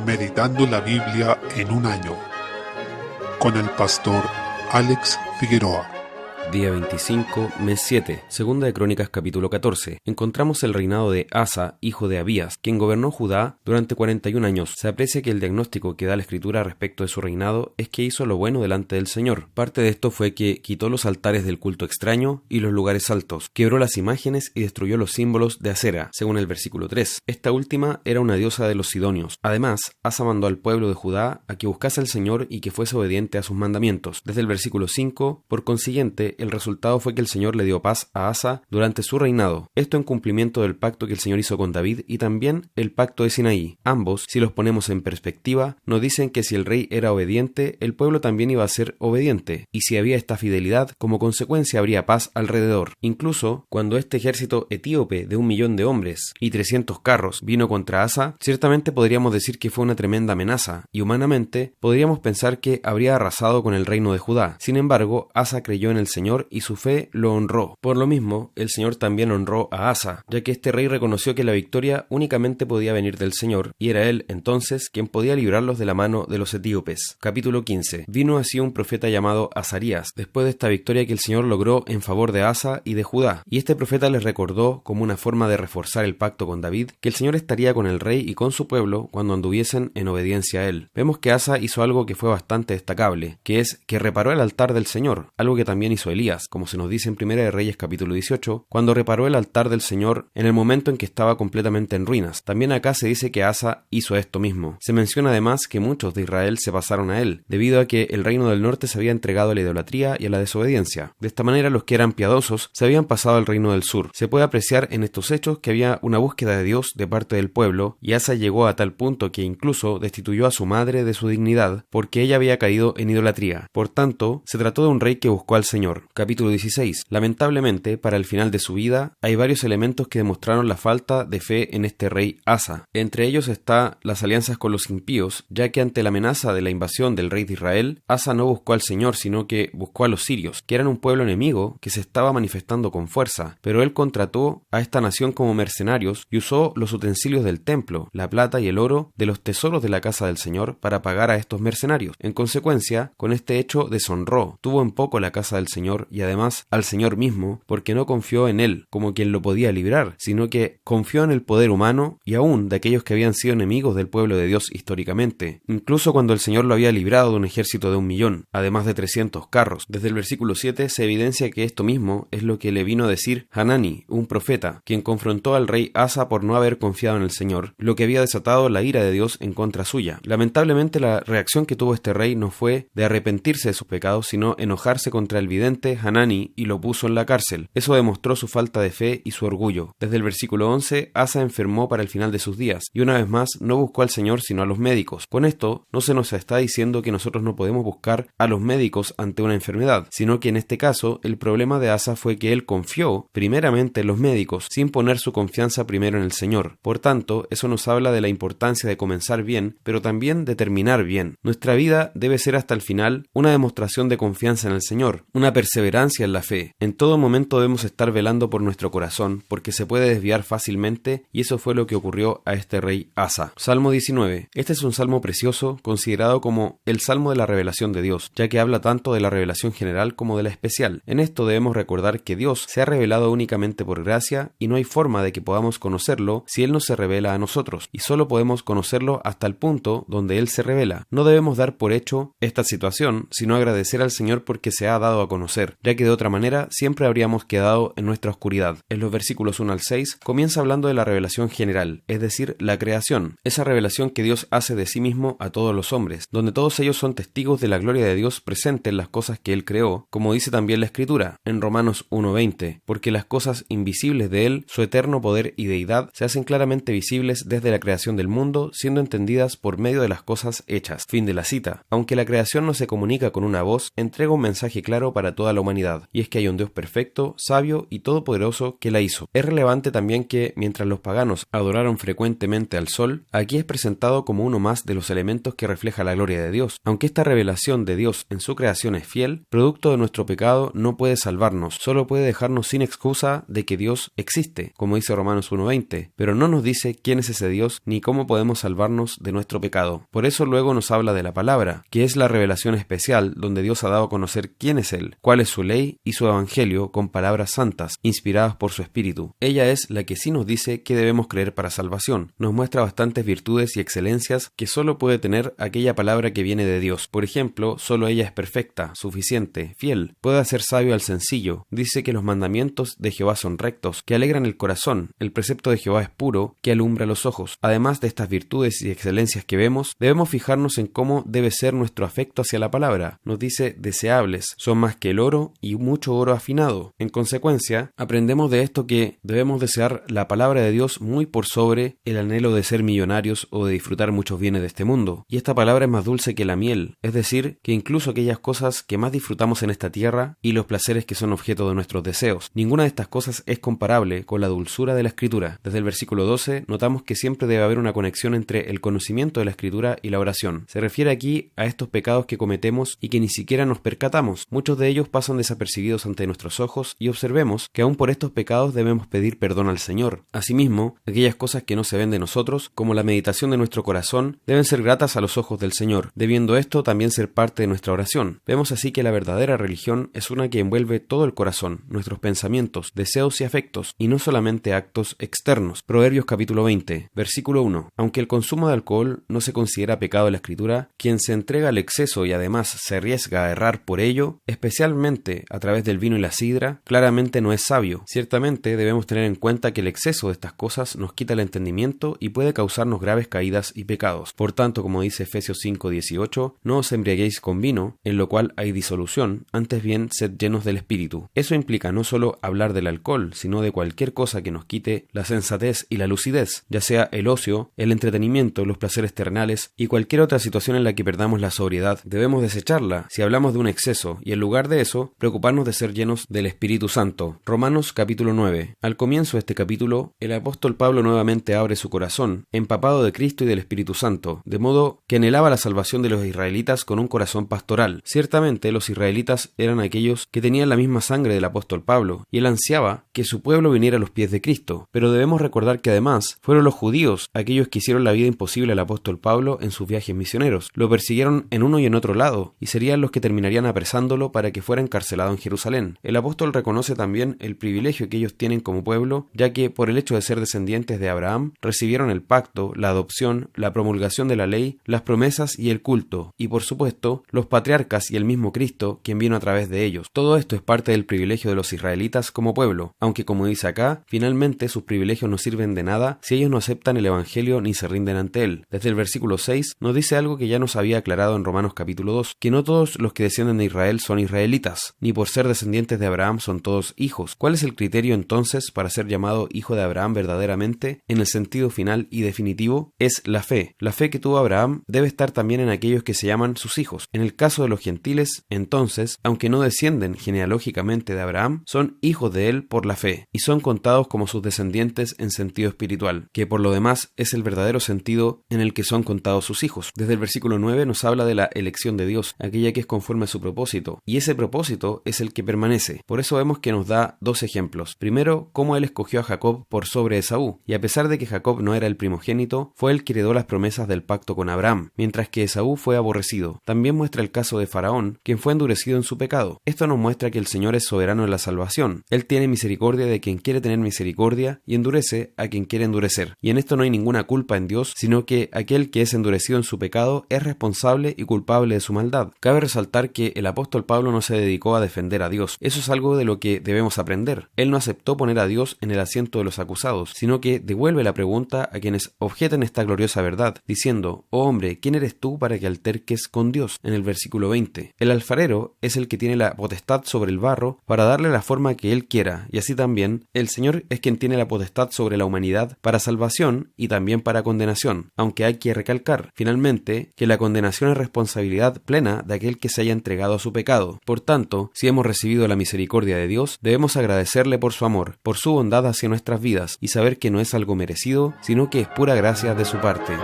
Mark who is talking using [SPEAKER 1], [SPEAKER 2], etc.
[SPEAKER 1] Meditando la Biblia en un año, con el pastor Alex Figueroa.
[SPEAKER 2] Día 25, mes 7, segunda de Crónicas capítulo 14. Encontramos el reinado de Asa, hijo de Abías, quien gobernó Judá durante 41 años. Se aprecia que el diagnóstico que da la Escritura respecto de su reinado es que hizo lo bueno delante del Señor. Parte de esto fue que quitó los altares del culto extraño y los lugares altos, quebró las imágenes y destruyó los símbolos de Acera, según el versículo 3. Esta última era una diosa de los sidonios. Además, Asa mandó al pueblo de Judá a que buscase al Señor y que fuese obediente a sus mandamientos. Desde el versículo 5, por consiguiente, el resultado fue que el Señor le dio paz a Asa durante su reinado, esto en cumplimiento del pacto que el Señor hizo con David y también el pacto de Sinaí. Ambos, si los ponemos en perspectiva, nos dicen que si el rey era obediente, el pueblo también iba a ser obediente, y si había esta fidelidad, como consecuencia habría paz alrededor. Incluso, cuando este ejército etíope de 1.000.000 de hombres y 300 carros vino contra Asa, ciertamente podríamos decir que fue una tremenda amenaza, y humanamente podríamos pensar que habría arrasado con el reino de Judá. Sin embargo, Asa creyó en el Señor y su fe lo honró. Por lo mismo, el Señor también honró a Asa, ya que este rey reconoció que la victoria únicamente podía venir del Señor, y era él, entonces, quien podía librarlos de la mano de los etíopes. Capítulo 15. Vino así un profeta llamado Azarías, después de esta victoria que el Señor logró en favor de Asa y de Judá, y este profeta les recordó, como una forma de reforzar el pacto con David, que el Señor estaría con el rey y con su pueblo cuando anduviesen en obediencia a él. Vemos que Asa hizo algo que fue bastante destacable, que es que reparó el altar del Señor, algo que también hizo Elías, como se nos dice en Primera de Reyes capítulo 18, cuando reparó el altar del Señor en el momento en que estaba completamente en ruinas. También acá se dice que Asa hizo esto mismo. Se menciona además que muchos de Israel se pasaron a él, debido a que el reino del norte se había entregado a la idolatría y a la desobediencia. De esta manera los que eran piadosos se habían pasado al reino del sur. Se puede apreciar en estos hechos que había una búsqueda de Dios de parte del pueblo, y Asa llegó a tal punto que incluso destituyó a su madre de su dignidad porque ella había caído en idolatría. Por tanto, se trató de un rey que buscó al Señor. Capítulo 16. Lamentablemente, para el final de su vida, hay varios elementos que demostraron la falta de fe en este rey Asa. Entre ellos está las alianzas con los impíos, ya que ante la amenaza de la invasión del rey de Israel, Asa no buscó al Señor, sino que buscó a los sirios, que eran un pueblo enemigo que se estaba manifestando con fuerza, pero él contrató a esta nación como mercenarios y usó los utensilios del templo, la plata y el oro de los tesoros de la casa del Señor para pagar a estos mercenarios. En consecuencia, con este hecho deshonró, tuvo en poco la casa del Señor y además al Señor mismo, porque no confió en él como quien lo podía librar, sino que confió en el poder humano y aún de aquellos que habían sido enemigos del pueblo de Dios históricamente, incluso cuando el Señor lo había librado de un ejército de 1.000.000, además de 300 carros. Desde el versículo 7 se evidencia que esto mismo es lo que le vino a decir Hanani, un profeta, quien confrontó al rey Asa por no haber confiado en el Señor, lo que había desatado la ira de Dios en contra suya. Lamentablemente la reacción que tuvo este rey no fue de arrepentirse de sus pecados, sino enojarse contra el vidente Hanani y lo puso en la cárcel. Eso demostró su falta de fe y su orgullo. Desde el versículo 11, Asa enfermó para el final de sus días, y una vez más no buscó al Señor sino a los médicos. Con esto, no se nos está diciendo que nosotros no podemos buscar a los médicos ante una enfermedad, sino que en este caso, el problema de Asa fue que él confió primeramente en los médicos, sin poner su confianza primero en el Señor. Por tanto, eso nos habla de la importancia de comenzar bien, pero también de terminar bien. Nuestra vida debe ser hasta el final una demostración de confianza en el Señor, una perseverancia en la fe. En todo momento debemos estar velando por nuestro corazón, porque se puede desviar fácilmente, y eso fue lo que ocurrió a este rey Asa. Salmo 19. Este es un salmo precioso, considerado como el salmo de la revelación de Dios, ya que habla tanto de la revelación general como de la especial. En esto debemos recordar que Dios se ha revelado únicamente por gracia, y no hay forma de que podamos conocerlo si Él no se revela a nosotros, y solo podemos conocerlo hasta el punto donde Él se revela. No debemos dar por hecho esta situación, sino agradecer al Señor porque se ha dado a conocer, ya que de otra manera siempre habríamos quedado en nuestra oscuridad. En los versículos 1 al 6 comienza hablando de la revelación general, es decir, la creación, esa revelación que Dios hace de sí mismo a todos los hombres, donde todos ellos son testigos de la gloria de Dios presente en las cosas que Él creó, como dice también la Escritura, en Romanos 1:20, porque las cosas invisibles de Él, su eterno poder y deidad, se hacen claramente visibles desde la creación del mundo, siendo entendidas por medio de las cosas hechas. Fin de la cita. Aunque la creación no se comunica con una voz, entrega un mensaje claro para toda toda la humanidad, y es que hay un Dios perfecto, sabio y todopoderoso que la hizo. Es relevante también que, mientras los paganos adoraron frecuentemente al sol, aquí es presentado como uno más de los elementos que refleja la gloria de Dios. Aunque esta revelación de Dios en su creación es fiel, producto de nuestro pecado no puede salvarnos, solo puede dejarnos sin excusa de que Dios existe, como dice Romanos 1:20, pero no nos dice quién es ese Dios ni cómo podemos salvarnos de nuestro pecado. Por eso luego nos habla de la palabra, que es la revelación especial donde Dios ha dado a conocer quién es Él, cuál es su ley y su evangelio con palabras santas, inspiradas por su Espíritu. Ella es la que sí nos dice qué debemos creer para salvación. Nos muestra bastantes virtudes y excelencias que solo puede tener aquella palabra que viene de Dios. Por ejemplo, solo ella es perfecta, suficiente, fiel, puede hacer sabio al sencillo. Dice que los mandamientos de Jehová son rectos, que alegran el corazón. El precepto de Jehová es puro, que alumbra los ojos. Además de estas virtudes y excelencias que vemos, debemos fijarnos en cómo debe ser nuestro afecto hacia la palabra. Nos dice deseables, son más que el oro y mucho oro afinado. En consecuencia, aprendemos de esto que debemos desear la palabra de Dios muy por sobre el anhelo de ser millonarios o de disfrutar muchos bienes de este mundo. Y esta palabra es más dulce que la miel, es decir, que incluso aquellas cosas que más disfrutamos en esta tierra y los placeres que son objeto de nuestros deseos. Ninguna de estas cosas es comparable con la dulzura de la Escritura. Desde el versículo 12 notamos que siempre debe haber una conexión entre el conocimiento de la Escritura y la oración. Se refiere aquí a estos pecados que cometemos y que ni siquiera nos percatamos. Muchos de ellos pasan desapercibidos ante nuestros ojos y observemos que aún por estos pecados debemos pedir perdón al Señor. Asimismo, aquellas cosas que no se ven de nosotros, como la meditación de nuestro corazón, deben ser gratas a los ojos del Señor, debiendo esto también ser parte de nuestra oración. Vemos así que la verdadera religión es una que envuelve todo el corazón, nuestros pensamientos, deseos y afectos, y no solamente actos externos. Proverbios capítulo 20, versículo 1. Aunque el consumo de alcohol no se considera pecado en la Escritura, quien se entrega al exceso y además se arriesga a errar por ello, especialmente a través del vino y la sidra, claramente no es sabio. Ciertamente debemos tener en cuenta que el exceso de estas cosas nos quita el entendimiento y puede causarnos graves caídas y pecados. Por tanto, como dice Efesios 5:18, no os embriaguéis con vino, en lo cual hay disolución, antes bien sed llenos del Espíritu. Eso implica no solo hablar del alcohol, sino de cualquier cosa que nos quite la sensatez y la lucidez, ya sea el ocio, el entretenimiento, los placeres terrenales y cualquier otra situación en la que perdamos la sobriedad. Debemos desecharla si hablamos de un exceso y en lugar de eso, preocuparnos de ser llenos del Espíritu Santo. Romanos capítulo 9. Al comienzo de este capítulo, el apóstol Pablo nuevamente abre su corazón, empapado de Cristo y del Espíritu Santo, de modo que anhelaba la salvación de los israelitas con un corazón pastoral. Ciertamente los israelitas eran aquellos que tenían la misma sangre del apóstol Pablo, y él ansiaba que su pueblo viniera a los pies de Cristo. Pero debemos recordar que además fueron los judíos aquellos que hicieron la vida imposible al apóstol Pablo en sus viajes misioneros. Lo persiguieron en uno y en otro lado, y serían los que terminarían apresándolo para que fuera encarcelado en Jerusalén. El apóstol reconoce también el privilegio que ellos tienen como pueblo, ya que por el hecho de ser descendientes de Abraham, recibieron el pacto, la adopción, la promulgación de la ley, las promesas y el culto, y por supuesto, los patriarcas y el mismo Cristo, quien vino a través de ellos. Todo esto es parte del privilegio de los israelitas como pueblo, aunque como dice acá, finalmente sus privilegios no sirven de nada si ellos no aceptan el evangelio ni se rinden ante él. Desde el versículo 6 nos dice algo que ya nos había aclarado en Romanos capítulo 2, que no todos los que descienden de Israel son israelitas, ni por ser descendientes de Abraham son todos hijos. ¿Cuál es el criterio entonces para ser llamado hijo de Abraham verdaderamente? En el sentido final y definitivo, es la fe. La fe que tuvo Abraham debe estar también en aquellos que se llaman sus hijos. En el caso de los gentiles, entonces, aunque no descienden genealógicamente de Abraham, son hijos de él por la fe, y son contados como sus descendientes en sentido espiritual, que por lo demás es el verdadero sentido en el que son contados sus hijos. Desde el versículo 9 nos habla de la elección de Dios, aquella que es conforme a su propósito, y ese propósito es el que permanece. Por eso vemos que nos da dos ejemplos. Primero, cómo él escogió a Jacob por sobre Esaú, y a pesar de que Jacob no era el primogénito, fue el que heredó las promesas del pacto con Abraham, mientras que Esaú fue aborrecido. También muestra el caso de Faraón, quien fue endurecido en su pecado. Esto nos muestra que el Señor es soberano en la salvación. Él tiene misericordia de quien quiere tener misericordia y endurece a quien quiere endurecer. Y en esto no hay ninguna culpa en Dios, sino que aquel que es endurecido en su pecado es responsable y culpable de su maldad. Cabe resaltar que el apóstol Pablo no se dedicó a defender a Dios. Eso es algo de lo que debemos aprender. Él no aceptó poner a Dios en el asiento de los acusados, sino que devuelve la pregunta a quienes objetan esta gloriosa verdad, diciendo: oh hombre, ¿quién eres tú para que alterques con Dios? En el versículo 20. El alfarero es el que tiene la potestad sobre el barro para darle la forma que él quiera, y así también el Señor es quien tiene la potestad sobre la humanidad para salvación y también para condenación, aunque hay que recalcar, finalmente, que la condenación es responsabilidad plena de aquel que se haya entregado a su pecado. Por tanto, tanto, si hemos recibido la misericordia de Dios, debemos agradecerle por su amor, por su bondad hacia nuestras vidas y saber que no es algo merecido, sino que es pura gracia de su parte.